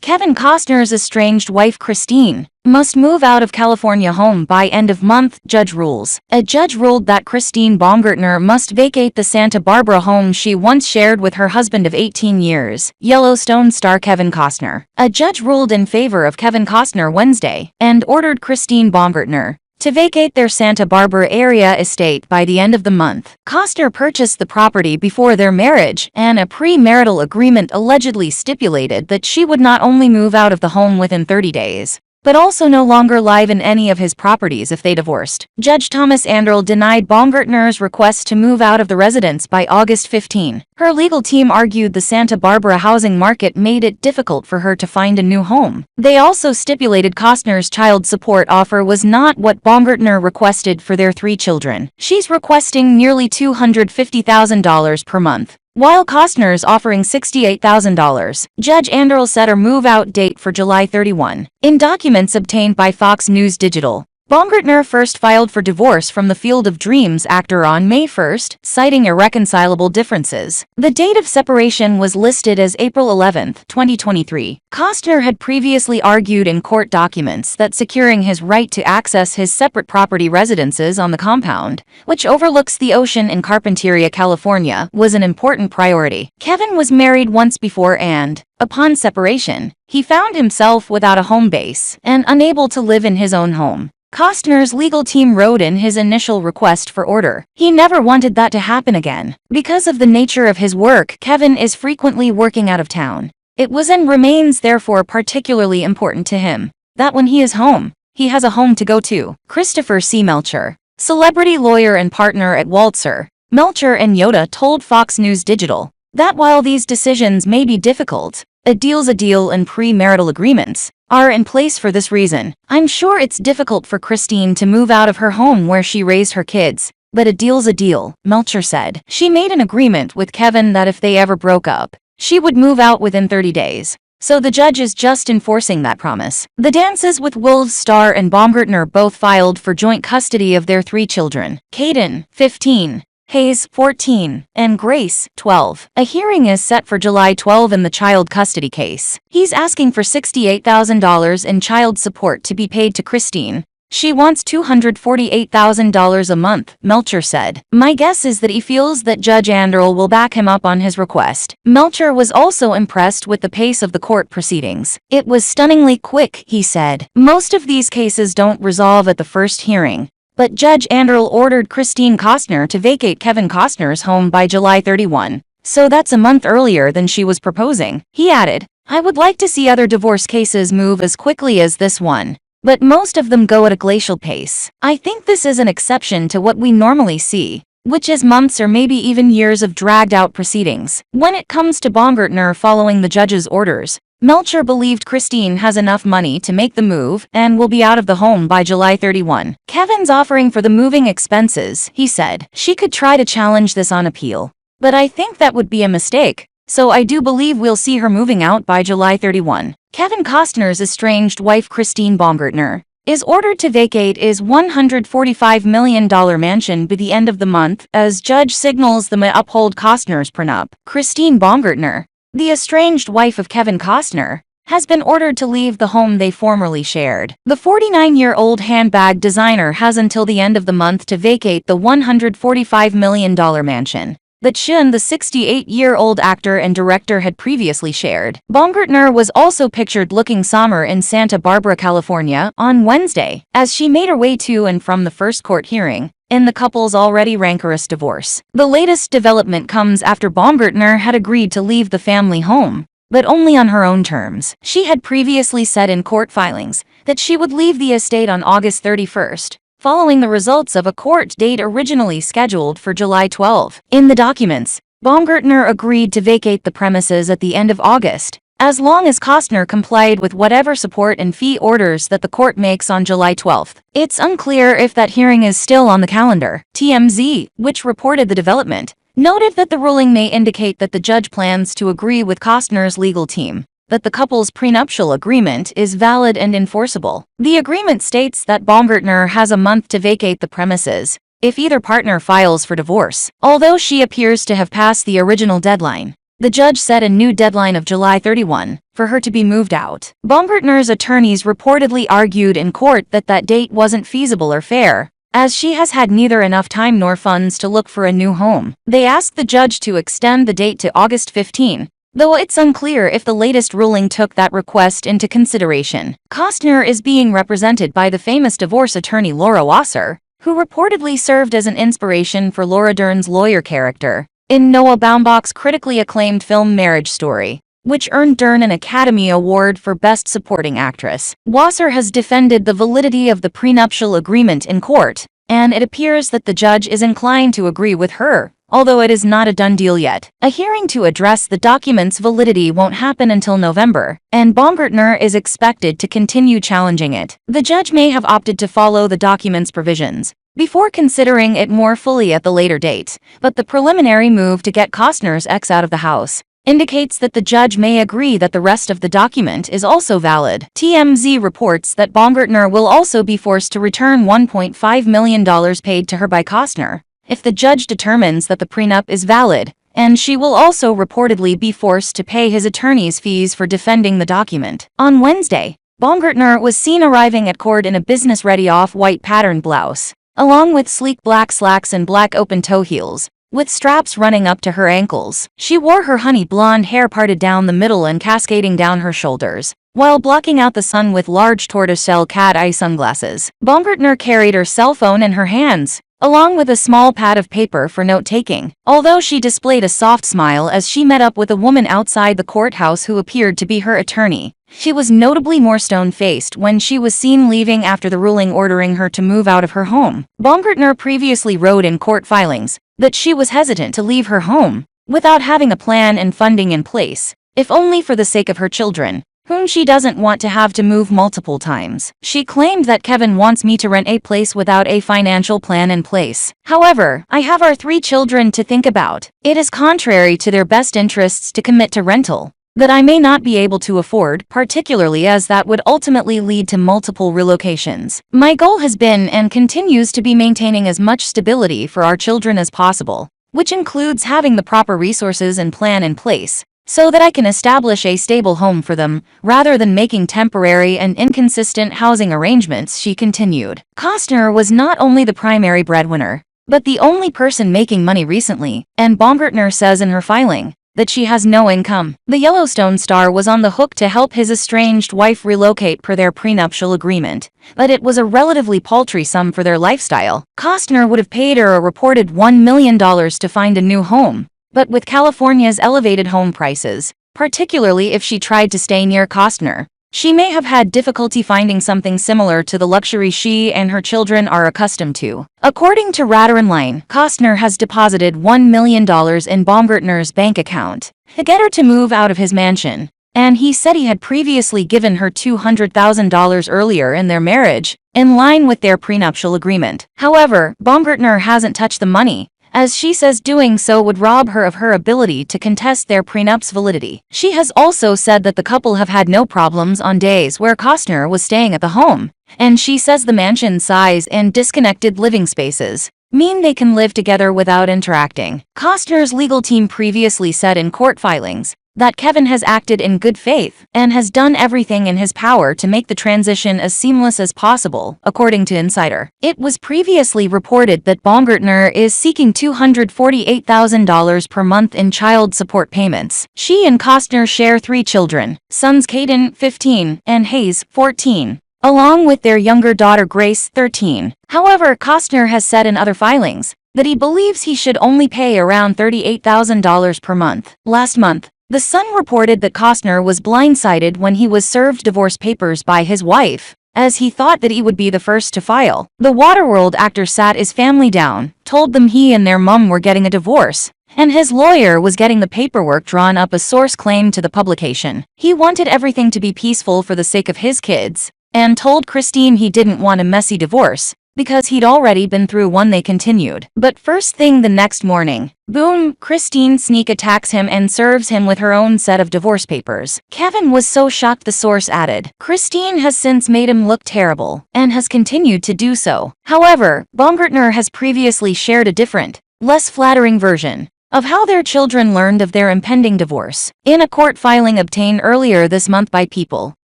Kevin Costner's estranged wife Christine must move out of California home by end of month, judge rules. A judge ruled that Christine Baumgartner must vacate the Santa Barbara home she once shared with her husband of 18 years, Yellowstone star Kevin Costner. A judge ruled in favor of Kevin Costner Wednesday and ordered Christine Baumgartner to vacate their Santa Barbara area estate by the end of the month. Costner purchased the property before their marriage, and a premarital agreement allegedly stipulated that she would not only move out of the home within 30 days, but also no longer live in any of his properties if they divorced. Judge Thomas Anderl denied Baumgartner's request to move out of the residence by August 15. Her legal team argued the Santa Barbara housing market made it difficult for her to find a new home. They also stipulated Costner's child support offer was not what Baumgartner requested for their 3 children. She's requesting nearly $250,000 per month, while Costner's offering $68,000. Judge Anderl set her move-out date for July 31. In documents obtained by Fox News Digital, Baumgartner first filed for divorce from the Field of Dreams actor on May 1, citing irreconcilable differences. The date of separation was listed as April 11, 2023. Costner had previously argued in court documents that securing his right to access his separate property residences on the compound, which overlooks the ocean in Carpinteria, California, was an important priority. Kevin was married once before and, upon separation, he found himself without a home base and unable to live in his own home. Costner's legal team wrote in his initial request for order. He never wanted that to happen again. Because of the nature of his work, Kevin is frequently working out of town. It was and remains therefore particularly important to him that when he is home, he has a home to go to. Christopher C. Melcher, celebrity lawyer and partner at Waltzer, Melcher and Yoda told Fox News Digital that while these decisions may be difficult, a deal's a deal and premarital agreements are in place for this reason. I'm sure it's difficult for Christine to move out of her home where she raised her kids, but a deal's a deal, Melcher said. She made an agreement with Kevin that if they ever broke up, she would move out within 30 days. So the judge is just enforcing that promise. The Dances with Wolves star and Baumgartner both filed for joint custody of their 3 children, Caden, 15, Hayes, 14, and Grace, 12. A hearing is set for July 12 in the child custody case. He's asking for $68,000 in child support to be paid to Christine. She wants $248,000 a month, Melcher said. My guess is that he feels that Judge Anderl will back him up on his request. Melcher was also impressed with the pace of the court proceedings. It was stunningly quick, he said. Most of these cases don't resolve at the first hearing. But Judge Anderl ordered Christine Costner to vacate Kevin Costner's home by July 31, so that's a month earlier than she was proposing. He added, I would like to see other divorce cases move as quickly as this one, but most of them go at a glacial pace. I think this is an exception to what we normally see, which is months or maybe even years of dragged-out proceedings. When it comes to Baumgartner following the judge's orders, Melcher believed Christine has enough money to make the move and will be out of the home by July 31. Kevin's offering for the moving expenses, he said. She could try to challenge this on appeal, but I think that would be a mistake, so I do believe we'll see her moving out by July 31. Kevin Costner's estranged wife Christine Baumgartner is ordered to vacate his $145 million mansion by the end of the month as judge signals the may uphold Costner's prenup. Christine Baumgartner, the estranged wife of Kevin Costner, has been ordered to leave the home they formerly shared. The 49-year-old handbag designer has until the end of the month to vacate the $145 million mansion that she and the 68-year-old actor and director had previously shared. Baumgartner was also pictured looking somber in Santa Barbara, California, on Wednesday, as she made her way to and from the first court hearing in the couple's already rancorous divorce. The latest development comes after Baumgartner had agreed to leave the family home, but only on her own terms. She had previously said in court filings that she would leave the estate on August 31st, following the results of a court date originally scheduled for July 12. In the documents, Baumgartner agreed to vacate the premises at the end of August, as long as Costner complied with whatever support and fee orders that the court makes on July 12. It's unclear if that hearing is still on the calendar. TMZ, which reported the development, noted that the ruling may indicate that the judge plans to agree with Costner's legal team that the couple's prenuptial agreement is valid and enforceable. The agreement states that Baumgartner has a month to vacate the premises if either partner files for divorce, although she appears to have passed the original deadline. The judge set a new deadline of July 31 for her to be moved out. Baumgartner's attorneys reportedly argued in court that that date wasn't feasible or fair, as she has had neither enough time nor funds to look for a new home. They asked the judge to extend the date to August 15, though it's unclear if the latest ruling took that request into consideration. Costner is being represented by the famous divorce attorney Laura Wasser, who reportedly served as an inspiration for Laura Dern's lawyer character in Noah Baumbach's critically acclaimed film Marriage Story, which earned Dern an Academy Award for Best Supporting Actress. Wasser has defended the validity of the prenuptial agreement in court, and it appears that the judge is inclined to agree with her, although it is not a done deal yet. A hearing to address the document's validity won't happen until November, and Baumgartner is expected to continue challenging it. The judge may have opted to follow the document's provisions before considering it more fully at the later date, but the preliminary move to get Costner's ex out of the house indicates that the judge may agree that the rest of the document is also valid. TMZ reports that Baumgartner will also be forced to return $1.5 million paid to her by Costner if the judge determines that the prenup is valid, and she will also reportedly be forced to pay his attorney's fees for defending the document. On Wednesday, Baumgartner was seen arriving at court in a business-ready off-white patterned blouse, along with sleek black slacks and black open-toe heels, with straps running up to her ankles. She wore her honey blonde hair parted down the middle and cascading down her shoulders, while blocking out the sun with large tortoiseshell cat-eye sunglasses. Baumgartner carried her cell phone in her hands, along with a small pad of paper for note-taking, although she displayed a soft smile as she met up with a woman outside the courthouse who appeared to be her attorney. She was notably more stone-faced when she was seen leaving after the ruling ordering her to move out of her home. Baumgartner previously wrote in court filings that she was hesitant to leave her home without having a plan and funding in place, if only for the sake of her children, whom she doesn't want to have to move multiple times. She claimed that Kevin wants me to rent a place without a financial plan in place. However, I have our 3 children to think about. It is contrary to their best interests to commit to rental that I may not be able to afford, particularly as that would ultimately lead to multiple relocations. My goal has been and continues to be maintaining as much stability for our children as possible, which includes having the proper resources and plan in place, so that I can establish a stable home for them, rather than making temporary and inconsistent housing arrangements, she continued. Costner was not only the primary breadwinner, but the only person making money recently, and Baumgartner says in her filing that she has no income. The Yellowstone star was on the hook to help his estranged wife relocate per their prenuptial agreement, but it was a relatively paltry sum for their lifestyle. Costner would have paid her a reported $1 million to find a new home, but with California's elevated home prices, particularly if she tried to stay near Costner, she may have had difficulty finding something similar to the luxury she and her children are accustomed to. According to Radar Online, Costner has deposited $1 million in Baumgartner's bank account to get her to move out of his mansion, and he said he had previously given her $200,000 earlier in their marriage, in line with their prenuptial agreement. However, Baumgartner hasn't touched the money, as she says doing so would rob her of her ability to contest their prenup's validity. She has also said that the couple have had no problems on days where Costner was staying at the home, and she says the mansion's size and disconnected living spaces mean they can live together without interacting. Costner's legal team previously said in court filings that Kevin has acted in good faith and has done everything in his power to make the transition as seamless as possible, according to Insider. It was previously reported that Baumgartner is seeking $248,000 per month in child support payments. She and Costner share 3 children, sons Caden, 15, and Hayes, 14, along with their younger daughter Grace, 13. However, Costner has said in other filings that he believes he should only pay around $38,000 per month. Last month, The Sun reported that Costner was blindsided when he was served divorce papers by his wife, as he thought that he would be the first to file. The Waterworld actor sat his family down, told them he and their mom were getting a divorce, and his lawyer was getting the paperwork drawn up, a source claimed to the publication. He wanted everything to be peaceful for the sake of his kids, and told Christine he didn't want a messy divorce, because he'd already been through one. They continued. But first thing the next morning, boom, Christine sneak attacks him and serves him with her own set of divorce papers. Kevin was so shocked, the source added. Christine has since made him look terrible, and has continued to do so. However, Baumgartner has previously shared a different, less flattering version of how their children learned of their impending divorce. In a court filing obtained earlier this month by People,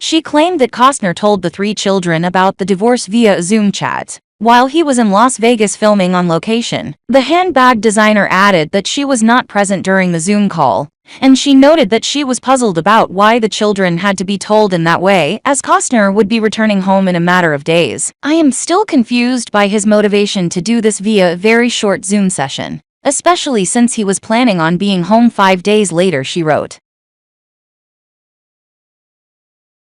she claimed that Costner told the 3 children about the divorce via a Zoom chat while he was in Las Vegas filming on location. The handbag designer added that she was not present during the Zoom call, and she noted that she was puzzled about why the children had to be told in that way, as Costner would be returning home in a matter of days. I am still confused by his motivation to do this via a very short Zoom session, especially since he was planning on being home 5 days later, she wrote.